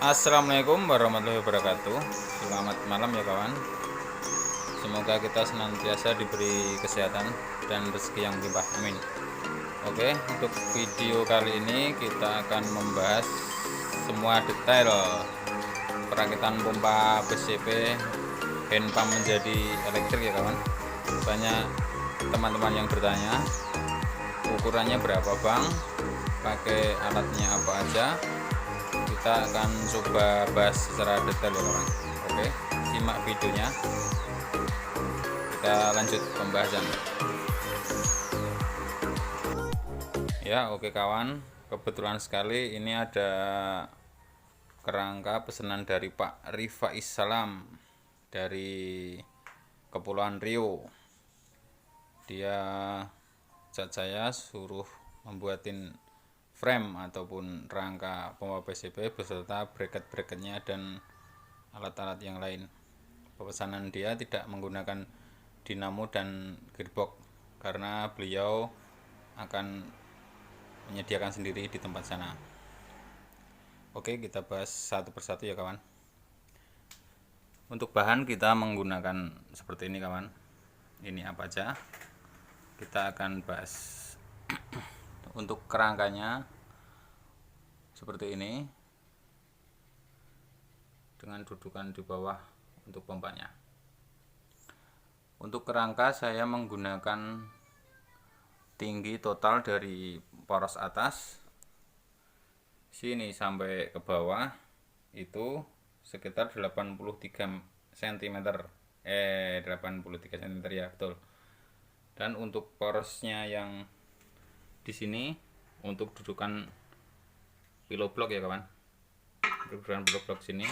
Assalamualaikum warahmatullahi wabarakatuh. Selamat malam ya kawan. Semoga kita senantiasa diberi kesehatan dan rezeki yang limpah. Amin. Oke, untuk video kali ini kita akan membahas semua detail perakitan pompa PCP hand pump menjadi elektrik ya kawan. Banyak teman-teman yang bertanya ukurannya berapa bang, pakai alatnya apa aja. Kita akan coba bahas secara detail ya kawan. Oke, simak videonya, kita lanjut pembahasan ya. Oke kawan, kebetulan sekali ini ada kerangka pesanan dari Pak Rifa Islam dari Kepulauan Riau. Dia chat saya suruh membuatin frame ataupun rangka pompa PCP beserta bracket-bracketnya dan alat-alat yang lain. Pesanan dia tidak menggunakan dinamo dan gearbox karena beliau akan menyediakan sendiri di tempat sana. Oke, kita bahas satu persatu ya kawan. Untuk bahan kita menggunakan seperti ini kawan. Ini apa aja? Kita akan bahas. Untuk kerangkanya seperti ini dengan dudukan di bawah untuk pompanya. Untuk kerangka saya menggunakan tinggi total dari poros atas sini sampai ke bawah itu sekitar 83 cm 83 cm ya, betul. Dan untuk porosnya yang di sini untuk dudukan pillow block ya kawan, dudukan pillow block sini,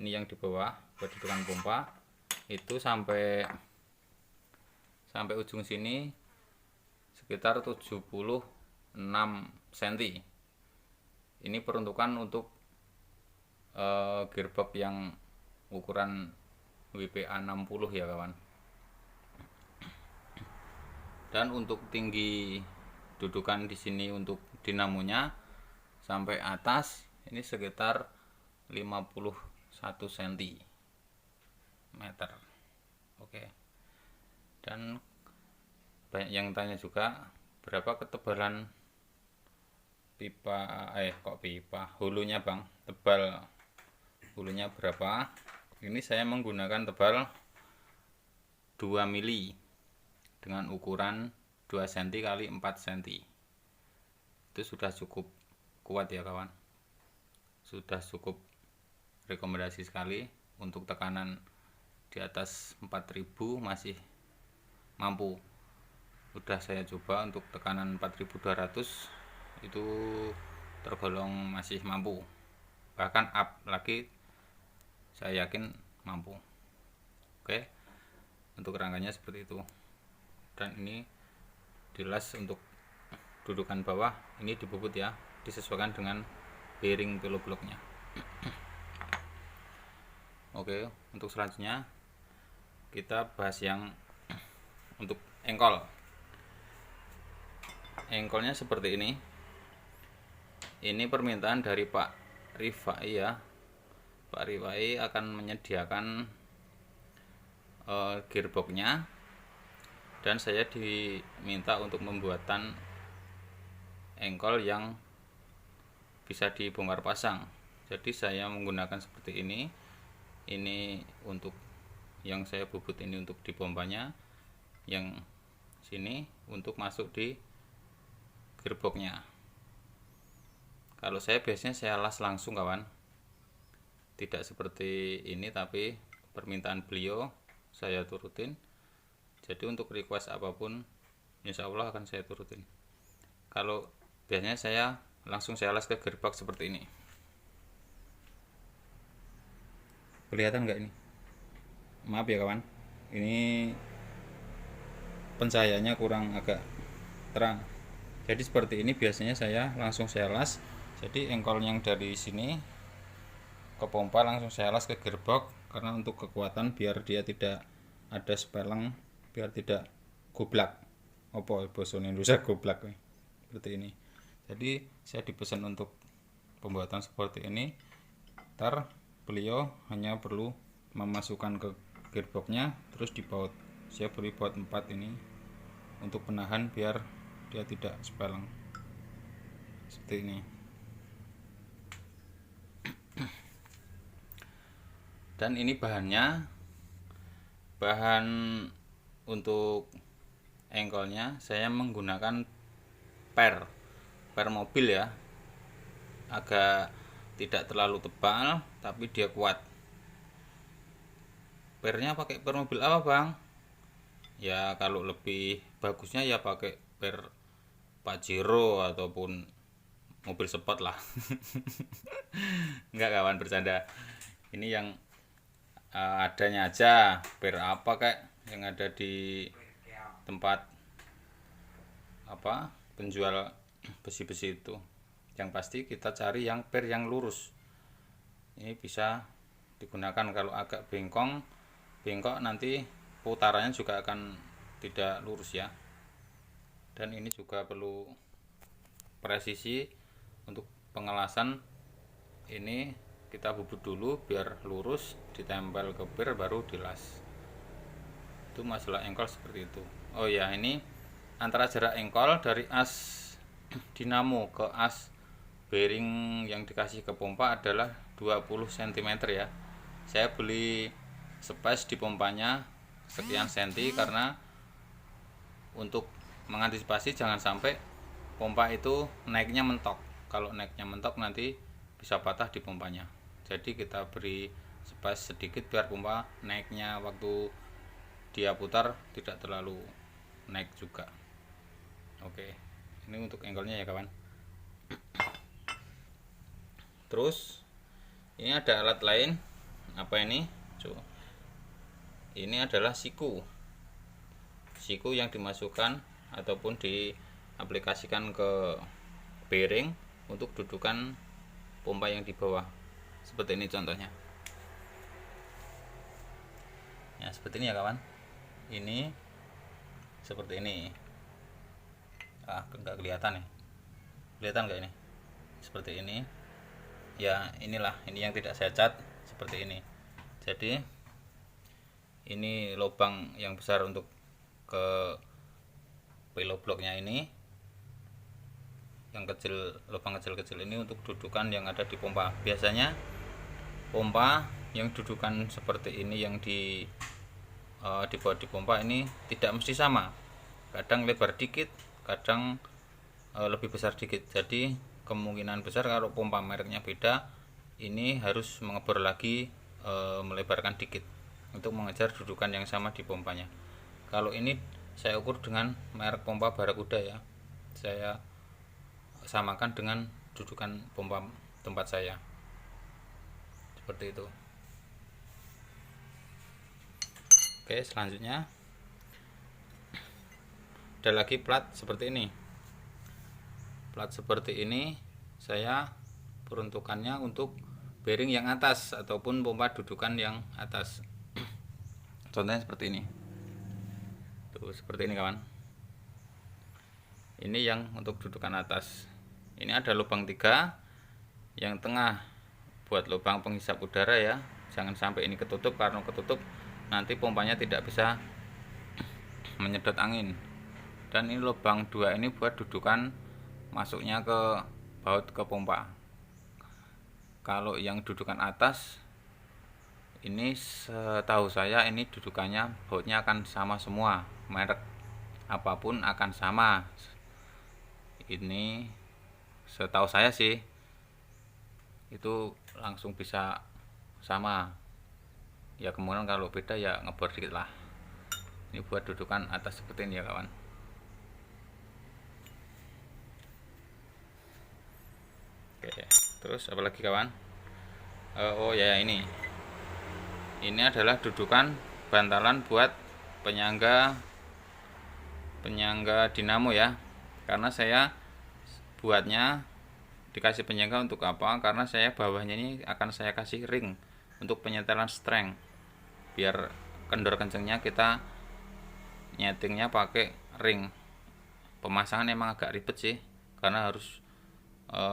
ini yang di bawah buat dudukan pompa itu sampai ujung sini sekitar 76 cm. Ini peruntukan untuk gearbox yang ukuran WPA 60 ya kawan. Dan untuk tinggi dudukan di sini untuk dinamonya sampai atas ini sekitar 51 cm. Oke. Dan banyak yang tanya juga berapa ketebalan pipa hulunya bang, tebal hulunya berapa. Ini saya menggunakan tebal 2 mili dengan ukuran 2 cm kali 4 cm. Itu sudah cukup kuat ya kawan, sudah cukup rekomendasi sekali. Untuk tekanan di atas 4000 masih mampu. Udah saya coba untuk tekanan 4200 itu tergolong masih mampu, bahkan up lagi saya yakin mampu. Oke, untuk rangkanya seperti itu. Dan ini dilas untuk dudukan bawah ini dibubut ya, disesuaikan dengan bearing pillow blocknya. Oke, untuk selanjutnya kita bahas yang untuk engkolnya seperti ini. Ini permintaan dari Pak Rifai ya. Pak Rifai akan menyediakan gearboxnya dan saya diminta untuk membuatan engkol yang bisa dibongkar pasang. Jadi saya menggunakan seperti ini. Ini untuk yang saya bubut ini untuk di pompanya, yang sini untuk masuk di gearboxnya. Kalau saya biasanya saya las langsung kawan, tidak seperti ini, tapi permintaan beliau saya turutin. Jadi untuk request apapun insya Allah akan saya turutin. Kalau biasanya saya langsung saya las ke gearbox seperti ini. Kelihatan nggak ini? Maaf ya kawan, ini pencahayaannya kurang agak terang. Jadi seperti ini biasanya saya langsung saya las. Jadi engkol yang dari sini ke pompa langsung saya las ke gearbox, karena untuk kekuatan biar dia tidak ada speleng, biar tidak goblak. Apa bahasa Indonesia goblak seperti ini. Jadi saya dipesan untuk pembuatan seperti ini. Ntar beliau hanya perlu memasukkan ke gearboxnya terus dibaut. Saya beri baut 4 ini untuk penahan biar dia tidak speleng seperti ini. Dan ini bahan untuk engkolnya saya menggunakan per mobil ya, agak tidak terlalu tebal tapi dia kuat. Pernya pakai per mobil apa bang? Ya kalau lebih bagusnya ya pakai per Pajero ataupun mobil sport lah. Enggak kawan, bercanda. Ini yang adanya aja, per apa kayak yang ada di tempat apa penjual besi-besi itu. Yang pasti kita cari yang per yang lurus. Ini bisa digunakan. Kalau agak bengkok nanti putarannya juga akan tidak lurus ya. Dan ini juga perlu presisi untuk pengelasan. Ini kita bubut dulu biar lurus, ditempel ke per baru dilas. Itu masalah engkol seperti itu. Oh ya, ini antara jarak engkol dari as dinamo ke as bearing yang dikasih ke pompa adalah 20 cm ya. Saya beli space di pompanya sekian senti karena untuk mengantisipasi jangan sampai pompa itu naiknya mentok. Kalau naiknya mentok nanti bisa patah di pompanya. Jadi kita beri space sedikit biar pompa naiknya waktu dia putar tidak terlalu naik juga. Oke, ini untuk engkolnya ya kawan. Terus ini ada alat lain. Apa ini? Ini adalah siku yang dimasukkan ataupun diaplikasikan ke bearing untuk dudukan pompa yang di bawah. Seperti ini contohnya. Ya seperti ini ya kawan. Ini seperti ini. Enggak kelihatan ya. Kelihatan nggak ini? Seperti ini. Ya inilah, ini yang tidak saya cat seperti ini. Jadi ini lubang yang besar untuk ke pillow blocknya ini, yang kecil, lubang kecil-kecil ini untuk dudukan yang ada di pompa. Biasanya pompa yang dudukan seperti ini yang dibuat di pompa ini tidak mesti sama, kadang lebar dikit, kadang lebih besar dikit. Jadi kemungkinan besar kalau pompa mereknya beda, ini harus mengebor lagi, melebarkan dikit untuk mengejar dudukan yang sama di pompanya. Kalau ini saya ukur dengan merek pompa Barakuda ya, saya samakan dengan dudukan pompa tempat saya seperti itu. Oke, selanjutnya ada lagi plat seperti ini. Plat seperti ini saya peruntukannya untuk bearing yang atas ataupun pompa dudukan yang atas. Contohnya seperti ini. Tuh, seperti ini kawan. Ini yang untuk dudukan atas. Ini ada lubang 3, yang tengah buat lubang penghisap udara ya. Jangan sampai ini ketutup, karena ketutup nanti pompanya tidak bisa menyedot angin. Dan ini lubang 2 ini buat dudukan masuknya ke baut ke pompa. Kalau yang dudukan atas ini setahu saya ini dudukannya bautnya akan sama semua, merek apapun akan sama. Ini setahu saya sih itu langsung bisa sama ya, kemudian kalau beda ya ngebor dikit lah. Ini buat dudukan atas seperti ini ya kawan. Oke, terus apa lagi kawan? Oh ya, ini adalah dudukan bantalan buat penyangga dinamo ya. Karena saya buatnya dikasih penyangga untuk apa? Karena saya bawahnya ini akan saya kasih ring untuk penyetelan strength, biar kendor kencengnya kita nyetingnya pakai ring. Pemasangan emang agak ribet sih, karena harus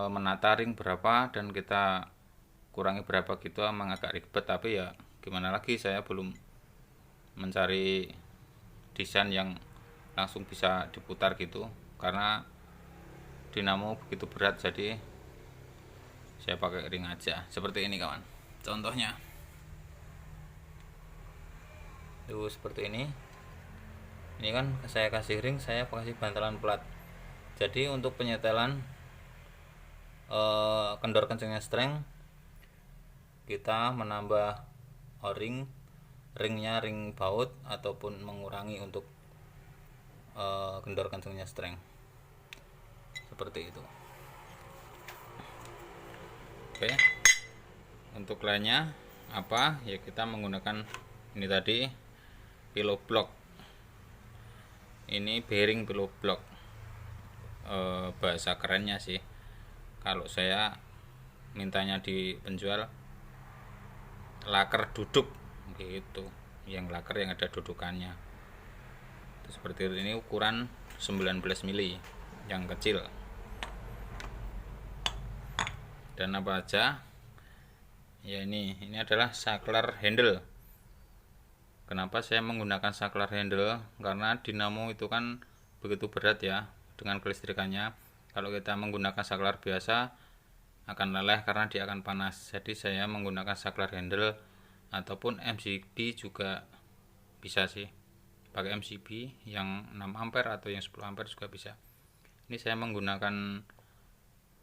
menata ring berapa dan kita kurangi berapa gitu, emang agak ribet, tapi ya gimana lagi, saya belum mencari desain yang langsung bisa diputar gitu, karena dinamo begitu berat, jadi saya pakai ring aja seperti ini kawan. Contohnya tuh seperti ini kan saya kasih ring, saya kasih bantalan plat. Jadi untuk penyetelan kendor kencingnya strength, kita menambah ringnya ring baut ataupun mengurangi untuk kendor kencingnya strength, seperti itu. Oke, untuk lainnya apa ya, kita menggunakan ini tadi, pillow block. Ini bearing pillow block, bahasa kerennya sih. Kalau saya mintanya di penjual laker duduk gitu, yang laker yang ada dudukannya. Seperti ini, ukuran 19 mili yang kecil. Dan apa aja ya, ini adalah saklar handle. Kenapa saya menggunakan saklar handle? Karena dinamo itu kan begitu berat ya dengan kelistrikannya. Kalau kita menggunakan saklar biasa akan leleh karena dia akan panas. Jadi saya menggunakan saklar handle ataupun MCB juga bisa sih. Pakai MCB yang 6 ampere atau yang 10 ampere juga bisa. Ini saya menggunakan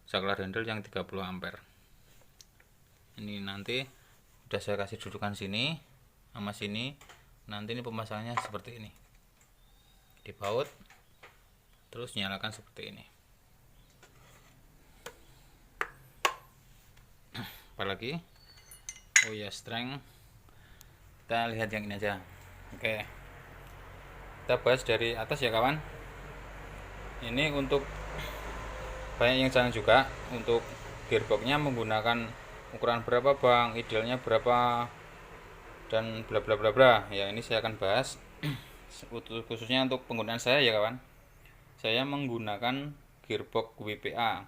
saklar handle yang 30 ampere. Ini nanti udah saya kasih dudukan sini sama sini. Nanti ini pemasangannya seperti ini, dibaut terus nyalakan seperti ini. Apalagi oh ya, strength, kita lihat yang ini aja. Oke, kita bahas dari atas ya kawan. Ini untuk banyak yang salah juga, untuk gearboxnya menggunakan ukuran berapa bang, idealnya berapa, dan bla bla bla bla ya. Ini saya akan bahas khususnya untuk penggunaan saya ya kawan. Saya menggunakan gearbox WPA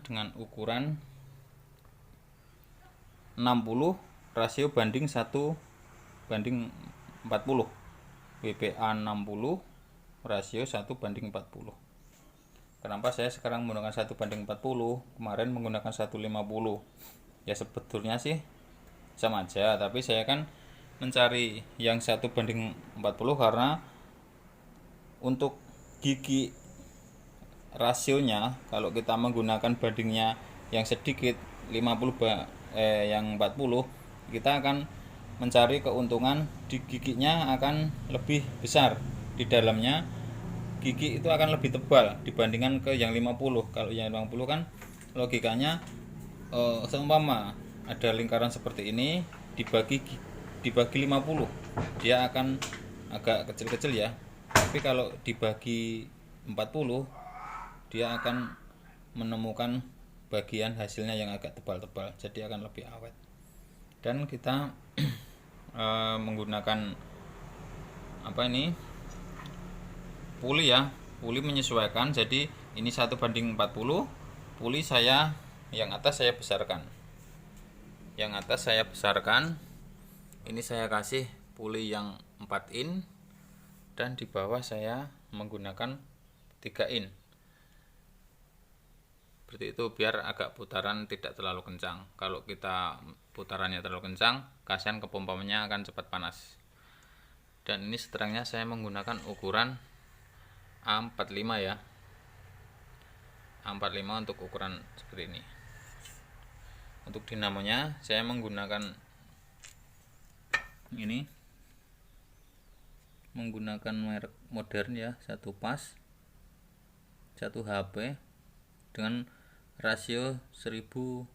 dengan ukuran 60 rasio banding 1 banding 40. WPA 60 rasio 1 banding 40. Kenapa saya sekarang menggunakan 1 banding 40, kemarin menggunakan 150? Ya sebetulnya sih sama aja, tapi saya kan mencari yang 1 banding 40 karena untuk gigi rasionya, kalau kita menggunakan bandingnya yang sedikit 50 yang 40, kita akan mencari keuntungan di giginya akan lebih besar, di dalamnya gigi itu akan lebih tebal dibandingkan ke yang 50. Kalau yang 50 kan logikanya seumpama ada lingkaran seperti ini dibagi 50, dia akan agak kecil-kecil ya. Tapi kalau dibagi 40, dia akan menemukan bagian hasilnya yang agak tebal-tebal, jadi akan lebih awet. Dan kita menggunakan puli ya, puli menyesuaikan. Jadi ini 1 banding 40, puli saya yang atas saya besarkan, ini saya kasih puli yang 4 in, dan di bawah saya menggunakan 3 in, seperti itu, biar agak putaran tidak terlalu kencang. Kalau kita putarannya terlalu kencang, kasihan ke pompanya akan cepat panas. Dan ini strengthnya saya menggunakan ukuran A45 ya, A45 untuk ukuran seperti ini. Untuk dinamonya saya menggunakan merek modern ya, 1 pas 1 HP dengan rasio 1200.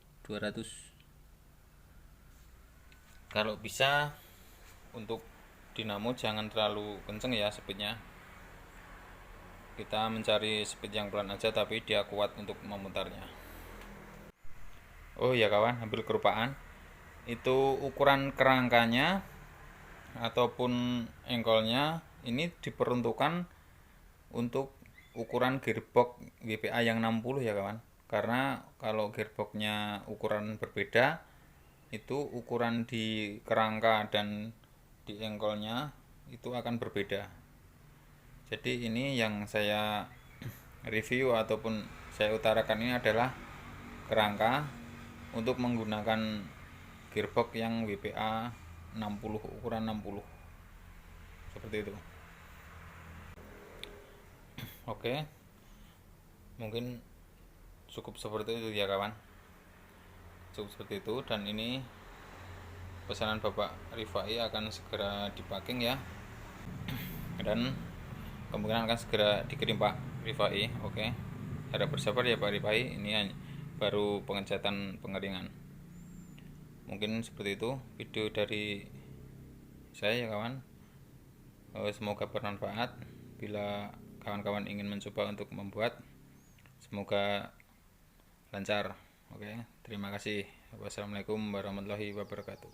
Kalau bisa untuk dinamo jangan terlalu kenceng ya speednya, kita mencari speed yang pelan aja tapi dia kuat untuk memutarnya. Oh ya kawan, hampir kelupaan, itu ukuran kerangkanya ataupun engkolnya ini diperuntukkan untuk ukuran gearbox WPA yang 60 ya kawan, karena kalau gearboxnya ukuran berbeda itu ukuran di kerangka dan di engkolnya itu akan berbeda. Jadi ini yang saya review ataupun saya utarakan ini adalah kerangka untuk menggunakan gearbox yang WPA 60, ukuran 60 seperti itu. Oke, mungkin cukup seperti itu ya kawan, cukup seperti itu. Dan ini pesanan Bapak Rifai akan segera dipacking ya, dan kemungkinan akan segera dikirim Pak Rifai. Oke, harap bersabar ya Pak Rifai, ini baru pengecatan pengeringan. Mungkin seperti itu video dari saya ya kawan. Semoga bermanfaat. Bila kawan-kawan ingin mencoba untuk membuat, semoga lancar. Oke, terima kasih. Wassalamualaikum warahmatullahi wabarakatuh.